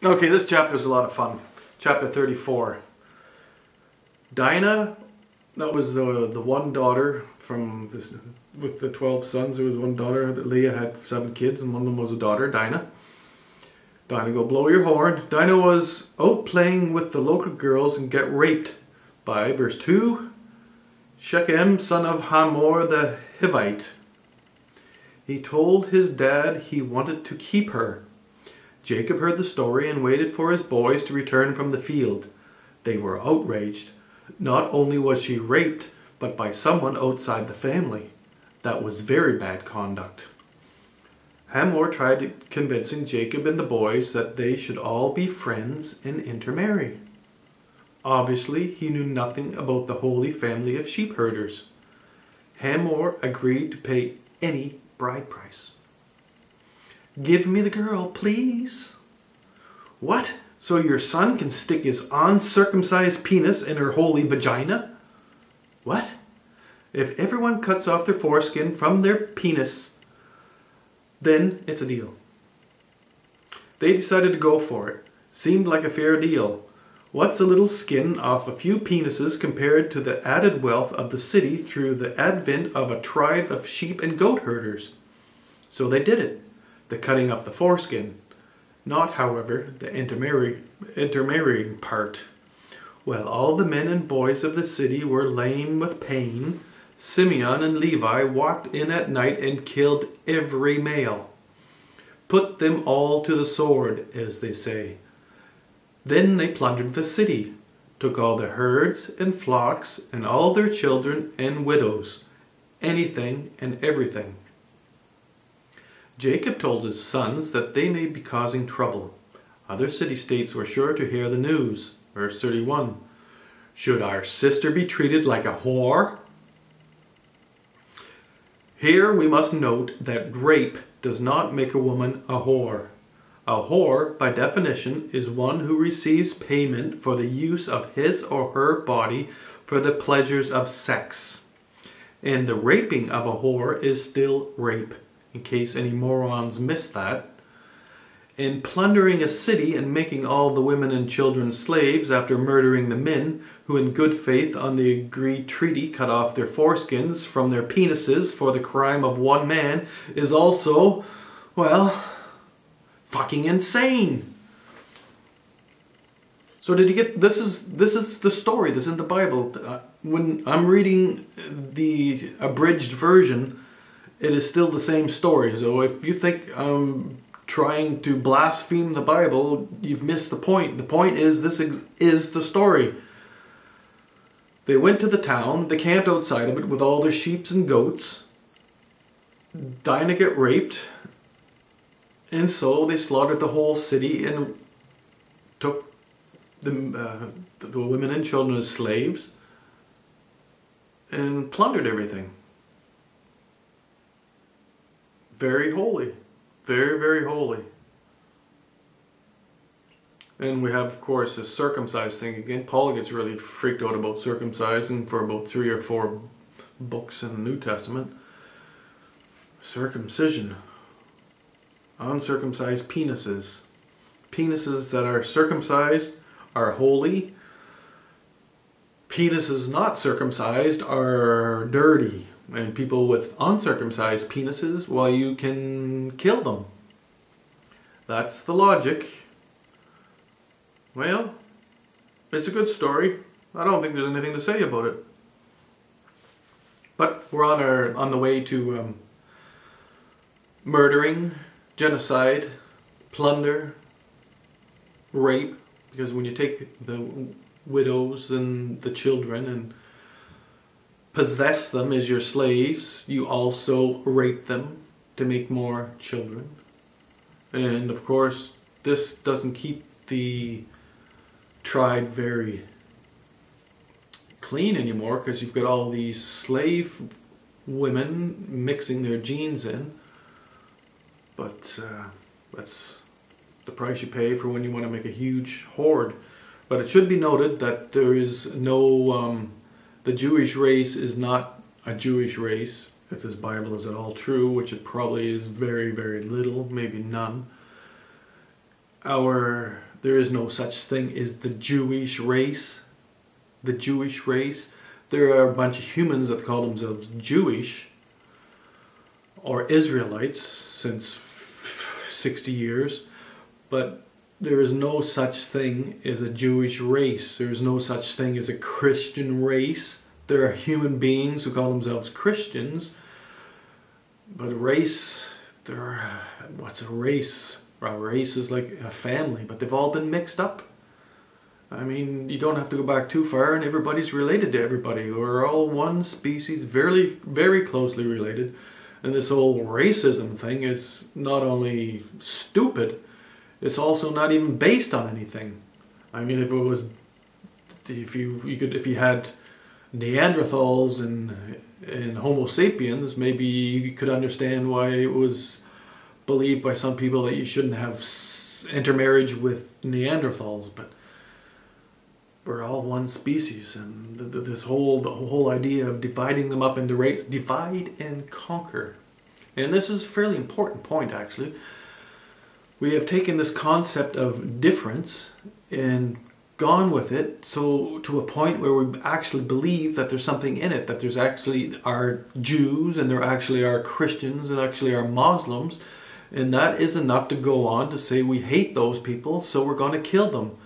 Okay, this chapter is a lot of fun. Chapter 34. Dinah, that was the one daughter from this, with the 12 sons. There was one daughter. That Leah had 7 kids, and one of them was a daughter, Dinah. Dinah, go blow your horn. Dinah was out playing with the local girls and get raped by, verse 2, Shechem, son of Hamor the Hivite. He told his dad he wanted to keep her. Jacob heard the story and waited for his boys to return from the field. They were outraged. Not only was she raped, but by someone outside the family. That was very bad conduct. Hamor tried convincing Jacob and the boys that they should all be friends and intermarry. Obviously, he knew nothing about the holy family of sheepherders. Hamor agreed to pay any bride price. Give me the girl, please. What? So your son can stick his uncircumcised penis in her holy vagina? What? If everyone cuts off their foreskin from their penis, then it's a deal. They decided to go for it. Seemed like a fair deal. What's a little skin off a few penises compared to the added wealth of the city through the advent of a tribe of sheep and goat herders? So they did it. The cutting off the foreskin. Not, however, the intermarrying part. While all the men and boys of the city were lame with pain, Simeon and Levi walked in at night and killed every male. Put them all to the sword, as they say. Then they plundered the city, took all the herds and flocks and all their children and widows, anything and everything. Jacob told his sons that they may be causing trouble. Other city-states were sure to hear the news. Verse 31. Should our sister be treated like a whore? Here we must note that rape does not make a woman a whore. A whore, by definition, is one who receives payment for the use of his or her body for the pleasures of sex. And the raping of a whore is still rape, in case any morons missed that. And plundering a city and making all the women and children slaves after murdering the men who in good faith on the agreed treaty cut off their foreskins from their penises for the crime of one man is also, well, fucking insane. So did you get, this is the story, this is the Bible. When I'm reading the abridged version, it is still the same story. So if you think I'm trying to blaspheme the Bible, you've missed the point. The point is, this is the story. They went to the town, they camped outside of it with all their sheep and goats. Dinah get raped, and so they slaughtered the whole city and took the women and children as slaves and plundered everything. Very holy. Very, very holy. And we have, of course, this circumcised thing again. Paul gets really freaked out about circumcising for about 3 or 4 books in the New Testament. Circumcision. Uncircumcised penises. Penises that are circumcised are holy. Penises not circumcised are dirty. And people with uncircumcised penises, well, you can kill them. That's the logic. Well, it's a good story. I don't think there's anything to say about it. But we're on the way to murdering, genocide, plunder, rape. Because when you take the widows and the children and possess them as your slaves, you also rape them to make more children. And of course, this doesn't keep the tribe very clean anymore, because you've got all these slave women mixing their genes in. But that's the price you pay for when you want to make a huge horde. But it should be noted that there is no the Jewish race is not a Jewish race, if this Bible is at all true, which it probably is very, very little, maybe none. There is no such thing as the Jewish race. The Jewish race. There are a bunch of humans that call themselves Jewish or Israelites since 60 years, but there is no such thing as a Jewish race. There is no such thing as a Christian race. There are human beings who call themselves Christians, but a race, what's a race? A race is like a family, but they've all been mixed up. I mean, you don't have to go back too far, and everybody's related to everybody. We're all one species, very, very closely related. And this whole racism thing is not only stupid, it's also not even based on anything. I mean, if you had Neanderthals and Homo sapiens, maybe you could understand why it was believed by some people that you shouldn't have intermarriage with Neanderthals, but we're all one species, and the whole idea of dividing them up into race, divide and conquer. And this is a fairly important point, actually. We have taken this concept of difference and gone with it so to a point where we actually believe that there's something in it, that there's actually are Jews and there actually are Christians and actually are Muslims, and that is enough to go on to say we hate those people, so we're going to kill them.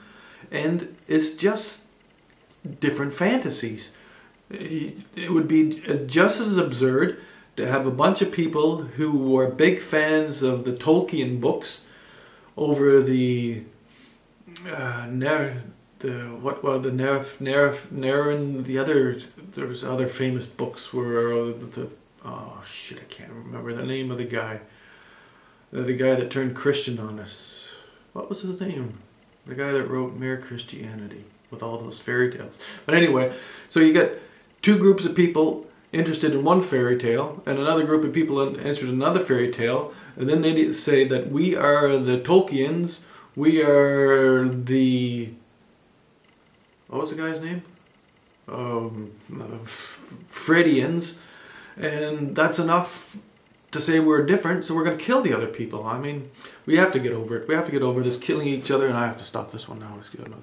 And it's just different fantasies. It would be just as absurd to have a bunch of people who were big fans of the Tolkien books over the there's other famous books where oh shit, I can't remember the name of the guy. The guy that turned Christian on us. What was his name? The guy that wrote Mere Christianity with all those fairy tales. But anyway, so you get two groups of people interested in one fairy tale and another group of people interested in another fairy tale, and then they say that we are the Tolkiens, we are the... what was the guy's name? Freudians, and that's enough to say we're different, so we're going to kill the other people. I mean, we have to get over it. We have to get over this killing each other, and I have to stop this one now. Let's get another.